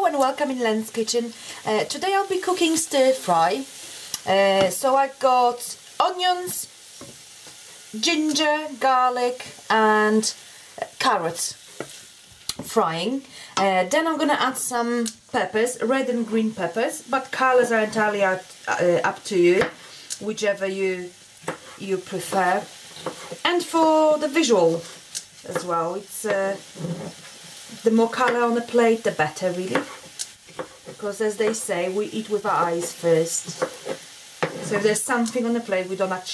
Hello and welcome in Len's Kitchen. Today I'll be cooking stir fry. So I've got onions, ginger, garlic and carrots frying. Then I'm gonna add some peppers, red and green peppers, but colors are entirely up to you, whichever you prefer. And for the visual as well, it's the more color on the plate the better, really, because as they say, we eat with our eyes first. So if there's something on the plate we don't like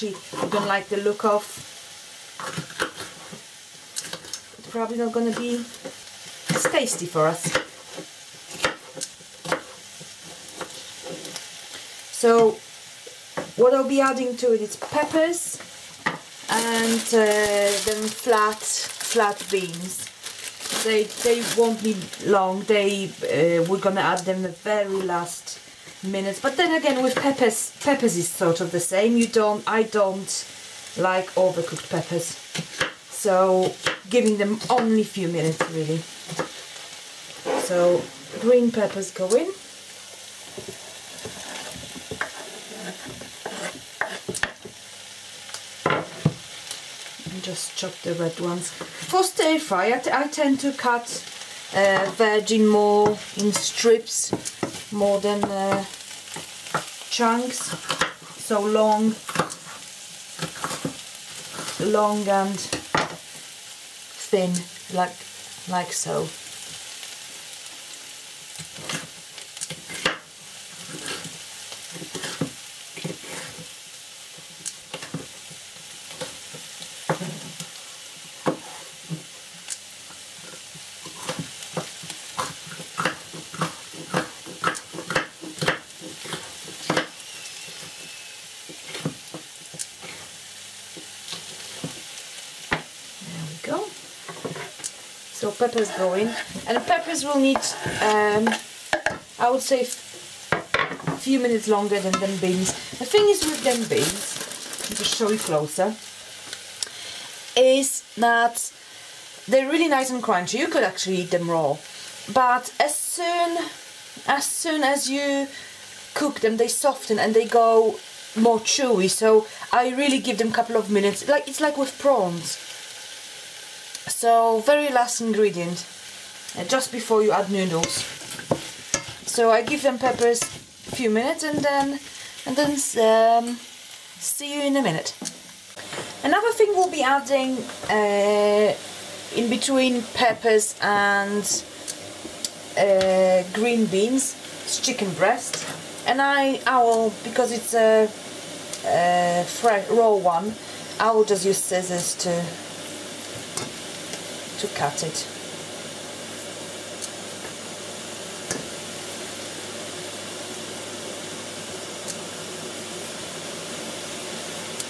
the look of, it's probably not going to be as tasty for us. So what I'll be adding to it is peppers and then flat beans. They won't be long. We're gonna add them the very last minutes. But then again, with peppers is sort of the same. I don't like overcooked peppers, so giving them only a few minutes really. So green peppers go in. Just chop the red ones. For stir fry, I tend to cut veggie more in strips more than chunks. So long and thin, like so. So peppers go in, and peppers will need, I would say, a few minutes longer than beans. The thing is with them beans, I'll just show you closer, is that they're really nice and crunchy. You could actually eat them raw, but as soon as you cook them, they soften and they go more chewy. So I really give them a couple of minutes. It's like with prawns. So very last ingredient, just before you add noodles. So I give them peppers a few minutes and then see you in a minute. Another thing we'll be adding in between peppers and green beans is chicken breast, and I will, because it's a fresh raw one, I will just use scissors to cut it.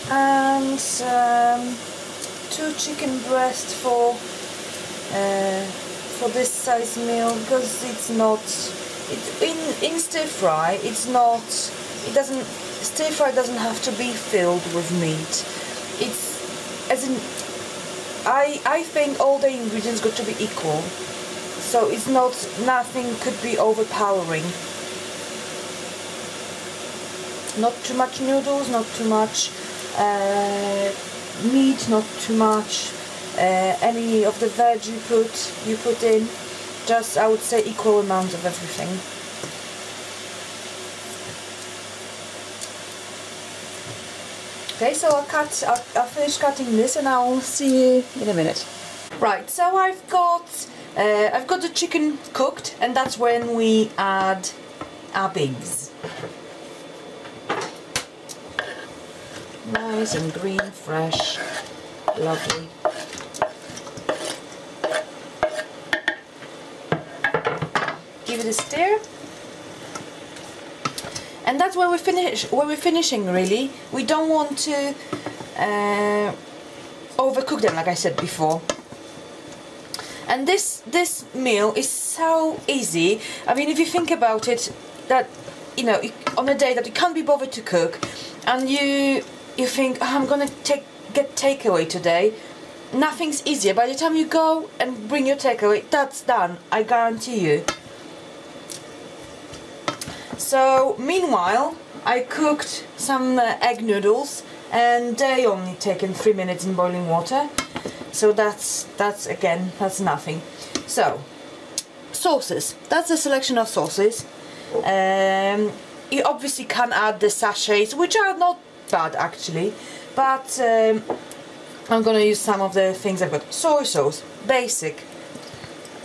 And 2 chicken breast for this size meal, because in stir fry stir fry doesn't have to be filled with meat. I think all the ingredients got to be equal, so nothing could be overpowering. Not too much noodles, not too much meat, not too much any of the veg you put in. Just, I would say, equal amount of everything. Okay, so I'll finish cutting this and I'll see you in a minute. Right, so I've got the chicken cooked, and that's when we add our beans. Nice and green, fresh, lovely. Give it a stir. And that's where we're finishing really. We don't want to overcook them, like I said before. And this meal is so easy. I mean, if you think about it, that on a day that you can't be bothered to cook, and you think, oh, I'm gonna get takeaway today, nothing's easier. By the time you go and bring your takeaway, that's done, I guarantee you. So meanwhile I cooked some egg noodles, and they only taken 3 minutes in boiling water, so that's nothing. So sauces, that's a selection of sauces. You obviously can add the sachets, which are not bad actually, but I'm gonna use some of the things I've got. Soy sauce, basic,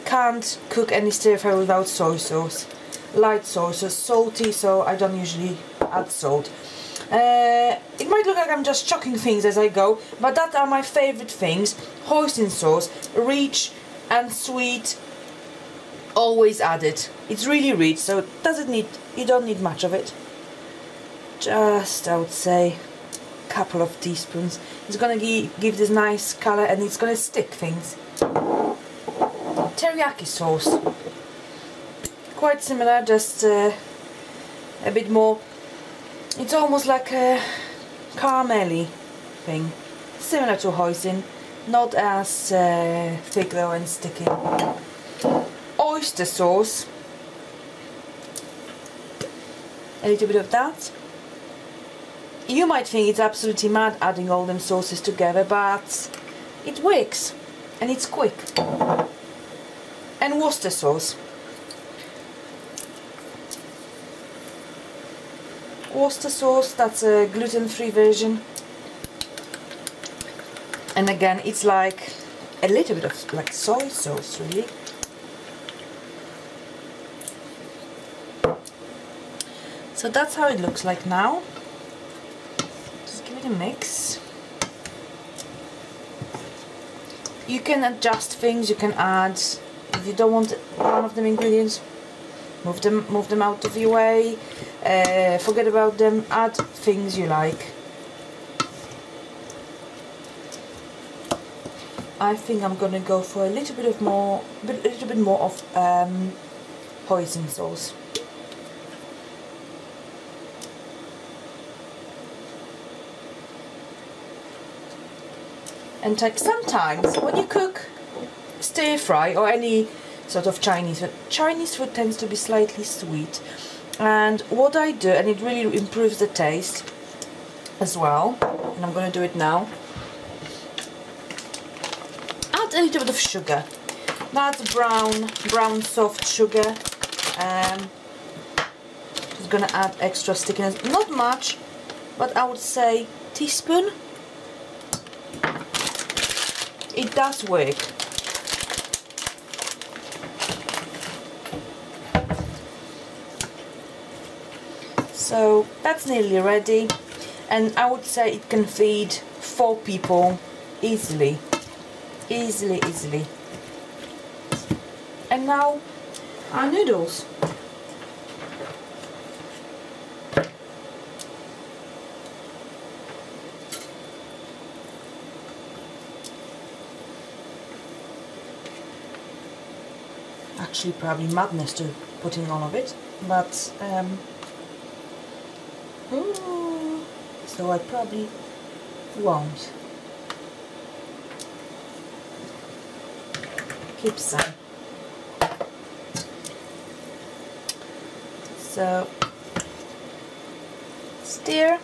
can't cook any stir fry without soy sauce. Light soy sauce, salty, so I don't usually add salt. It might look like I'm just chucking things as I go, but that are my favorite things. Hoisin sauce, rich and sweet, always add it. It's really rich, so it doesn't need, you don't need much of it. Just, I would say, a couple of teaspoons. It's gonna give this nice color, and it's gonna stick things. Teriyaki sauce, quite similar, just a bit more. It's almost like a caramelly thing, similar to hoisin, not as thick though and sticky. Oyster sauce, a little bit of that. You might think it's absolutely mad adding all them sauces together, but it works and it's quick. And Worcester sauce. Worcester sauce, that's a gluten-free version, and again it's like a little bit of like soy sauce really. So that's how it looks like now. Just give it a mix. You can adjust things, you can add, if you don't want one of them ingredients, move them out of your way, forget about them, add things you like. I think I'm gonna go for a little bit more of hoisin sauce. And sometimes when you cook stir fry or any sort of Chinese food tends to be slightly sweet, and what I do, and it really improves the taste as well, and I'm going to do it now, add a little bit of sugar. That's brown soft sugar. Just going to add extra stickiness, not much, but I would say teaspoon. It does work. So that's nearly ready, and I would say it can feed 4 people easily. And now our noodles. Actually, probably madness to putting all of it, but so I probably won't. Keep some. So stir.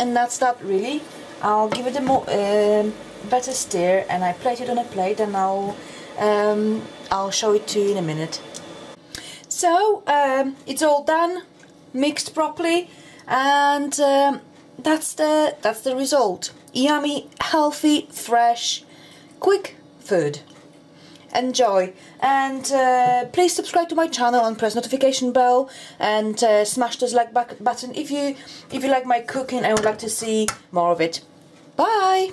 And that's that really. I'll give it a more better stir, and I plate it on a plate, and I'll show it to you in a minute. So it's all done, mixed properly, and that's the result. Yummy, healthy, fresh, quick food. Enjoy, and please subscribe to my channel and press notification bell, and smash this like button if you like my cooking and would like to see more of it. Bye.